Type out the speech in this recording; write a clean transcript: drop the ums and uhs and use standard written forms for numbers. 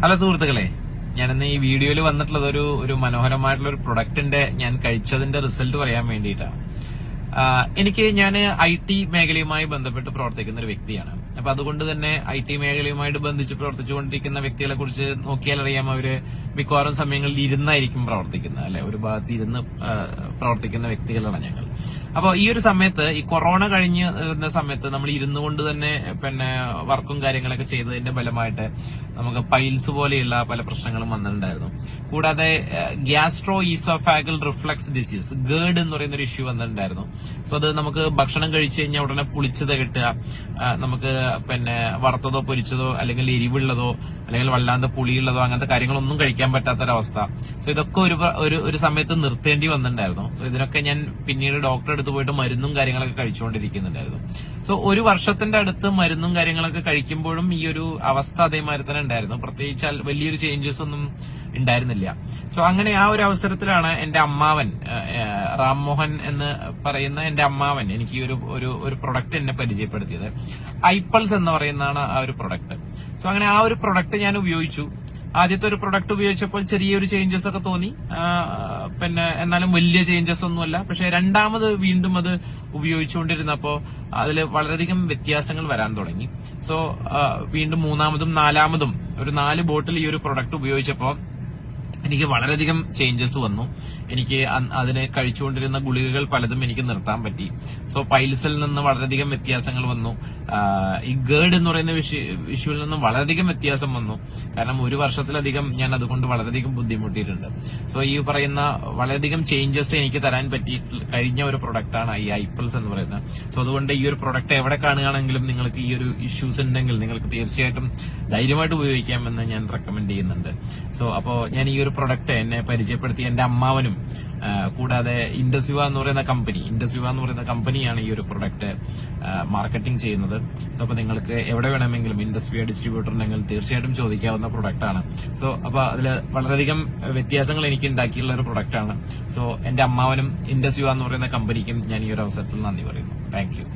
Hello സുഹൃത്തുക്കളെ, ഞാനിന്ന് ഈ വീഡിയോയിൽ വന്നിട്ടുള്ളത് ഒരു മനോഹരമായിട്ടുള്ള ഒരു പ്രൊഡക്റ്റിന്റെ ഞാൻ കഴിച്ചതിന്റെ റിസൾട്ട് പറയാൻ വേണ്ടിയിട്ടാണ്. ഞാൻ IT മേഖലയുമായി ബന്ധപ്പെട്ട് പ്രവർത്തിക്കുന്ന ഒരു വ്യക്തിയാണ്. അപ്പൊ അതുകൊണ്ട് തന്നെ IT മേഖലയുമായിട്ട് ബന്ധിച്ച് പ്രവർത്തിച്ചുകൊണ്ടിരിക്കുന്ന വ്യക്തികളെ കുറിച്ച് നോക്കിയാൽ അറിയാം, അവര് മിക്കവാറും സമയങ്ങളിൽ ഇരുന്നായിരിക്കും പ്രവർത്തിക്കുന്നത്, അല്ലെ? ഒരു ഭാഗത്ത് ഇരുന്ന് പ്രവർത്തിക്കുന്ന വ്യക്തികളാണ് ഞങ്ങൾ. അപ്പൊ ഈ ഒരു സമയത്ത്, ഈ കൊറോണ കഴിഞ്ഞ സമയത്ത് നമ്മൾ ഇരുന്നു കൊണ്ട് തന്നെ വർക്കും കാര്യങ്ങളൊക്കെ ചെയ്തതിന്റെ ഫലമായിട്ട് നമുക്ക് പൈൽസ് പോലെയുള്ള പല പ്രശ്നങ്ങളും വന്നിട്ടുണ്ടായിരുന്നു. കൂടാതെ gastro oesophageal reflux disease, GERD എന്ന് പറയുന്ന ഒരു ഇഷ്യൂ വന്നിട്ടുണ്ടായിരുന്നു. സോ അത് നമുക്ക് ഭക്ഷണം കഴിച്ചു കഴിഞ്ഞാൽ ഉടനെ പുളിച്ചത് കിട്ടുക, നമുക്ക് വറുത്തതോ പൊരിച്ചതോ അല്ലെങ്കിൽ എരിവുള്ളതോ അല്ലെങ്കിൽ വല്ലാണ്ട് പുളിയുള്ളതോ അങ്ങനത്തെ കാര്യങ്ങളൊന്നും കഴിക്കാൻ പറ്റാത്തൊരവസ്ഥ. സോ ഇതൊക്കെ ഒരു സമയത്ത് നിർത്തേണ്ടി വന്നിട്ടുണ്ടായിരുന്നു. സോ ഇതിനൊക്കെ ഞാൻ പിന്നീട് ഡോക്ടറെ അടുത്ത് പോയിട്ട് മരുന്നും കാര്യങ്ങളൊക്കെ കഴിച്ചുകൊണ്ടിരിക്കുന്നുണ്ടായിരുന്നു. സോ ഒരു വർഷത്തിന്റെ അടുത്ത് മരുന്നും കാര്യങ്ങളൊക്കെ കഴിക്കുമ്പോഴും ഈ ഒരു അവസ്ഥ അതേമാതിരി തന്നെ ഉണ്ടായിരുന്നു. പ്രത്യേകിച്ച് വലിയൊരു ചേഞ്ചസ് ഒന്നും ഉണ്ടായിരുന്നില്ല. സോ അങ്ങനെ ആ ഒരു അവസരത്തിലാണ് എന്റെ അമ്മാവൻ, റാംമോഹൻ എന്ന് പറയുന്ന എന്റെ അമ്മാവൻ എനിക്ക് ഒരു പ്രൊഡക്റ്റ് എന്നെ പരിചയപ്പെടുത്തിയത്. ഐപ്പൾസ് എന്ന് പറയുന്നതാണ് ആ ഒരു പ്രൊഡക്റ്റ്. സോ അങ്ങനെ ആ ഒരു പ്രൊഡക്റ്റ് ഞാൻ ഉപയോഗിച്ചു. ആദ്യത്തെ ഒരു പ്രൊഡക്റ്റ് ഉപയോഗിച്ചപ്പോൾ ചെറിയൊരു ചേഞ്ചസ് ഒക്കെ തോന്നി, എന്നാലും വലിയ ചേഞ്ചസ് ഒന്നുമല്ല. പക്ഷെ രണ്ടാമത് വീണ്ടും അത് ഉപയോഗിച്ചുകൊണ്ടിരുന്നപ്പോ അതിൽ വളരെയധികം വ്യത്യാസങ്ങൾ വരാൻ തുടങ്ങി. സോ വീണ്ടും മൂന്നാമതും നാലാമതും ഒരു 4 ബോട്ടിൽ ഈ ഒരു പ്രൊഡക്റ്റ് ഉപയോഗിച്ചപ്പോൾ എനിക്ക് വളരെയധികം ചേഞ്ചസ് വന്നു. എനിക്ക് അതിന് കഴിച്ചുകൊണ്ടിരുന്ന ഗുളികകൾ പലതും എനിക്ക് നിർത്താൻ പറ്റി. സോ പൈൽസിൽ നിന്ന് വളരെയധികം വ്യത്യാസങ്ങൾ വന്നു. ഈ ഗേർഡ് എന്ന് പറയുന്ന ഇഷ്യൂവിൽ നിന്ന് വളരെയധികം വ്യത്യാസം വന്നു. കാരണം ഒരു വർഷത്തിലധികം ഞാൻ അതുകൊണ്ട് വളരെയധികം ബുദ്ധിമുട്ടിയിട്ടുണ്ട്. സോ ഈ പറയുന്ന വളരെയധികം ചേഞ്ചസ് എനിക്ക് തരാൻ പറ്റി കഴിഞ്ഞ ഒരു പ്രൊഡക്റ്റാണ് ഈ ഐപ്പൾസ് എന്ന് പറയുന്നത്. സോ അതുകൊണ്ട് ഈ ഒരു പ്രൊഡക്റ്റ് എവിടെ കാണുകയാണെങ്കിലും നിങ്ങൾക്ക് ഈ ഒരു ഇഷ്യൂസ് ഉണ്ടെങ്കിൽ നിങ്ങൾക്ക് തീർച്ചയായിട്ടും ധൈര്യമായിട്ട് ഉപയോഗിക്കാമെന്ന് ഞാൻ റെക്കമെൻഡ് ചെയ്യുന്നുണ്ട്. സോ അപ്പോ ഞാൻ ഈ ഒരു പ്രൊഡക്റ്റ് എന്നെ പരിചയപ്പെടുത്തി എന്റെ അമ്മാവനും, കൂടാതെ ഇൻഡസ്വിവ എന്ന് പറയുന്ന കമ്പനിയാണ് ഈ ഒരു പ്രൊഡക്റ്റ് മാർക്കറ്റിംഗ് ചെയ്യുന്നത്. സോ അപ്പൊ നിങ്ങൾക്ക് എവിടെ വേണമെങ്കിലും ഇൻഡസ്വിവ ഡിസ്ട്രിബ്യൂട്ടർ ഉണ്ടെങ്കിൽ തീർച്ചയായിട്ടും ചോദിക്കാവുന്ന പ്രൊഡക്റ്റാണ്. സോ അപ്പൊ അതില് വളരെയധികം വ്യത്യാസങ്ങൾ എനിക്ക് ഉണ്ടാക്കിയുള്ള ഒരു പ്രൊഡക്റ്റാണ്. സോ എന്റെ അമ്മാവനും ഇൻഡസ്വിവ എന്ന് പറയുന്ന കമ്പനിക്കും ഞാൻ ഈ ഒരു അവസരത്തിൽ നന്ദി പറയുന്നു. Thank you.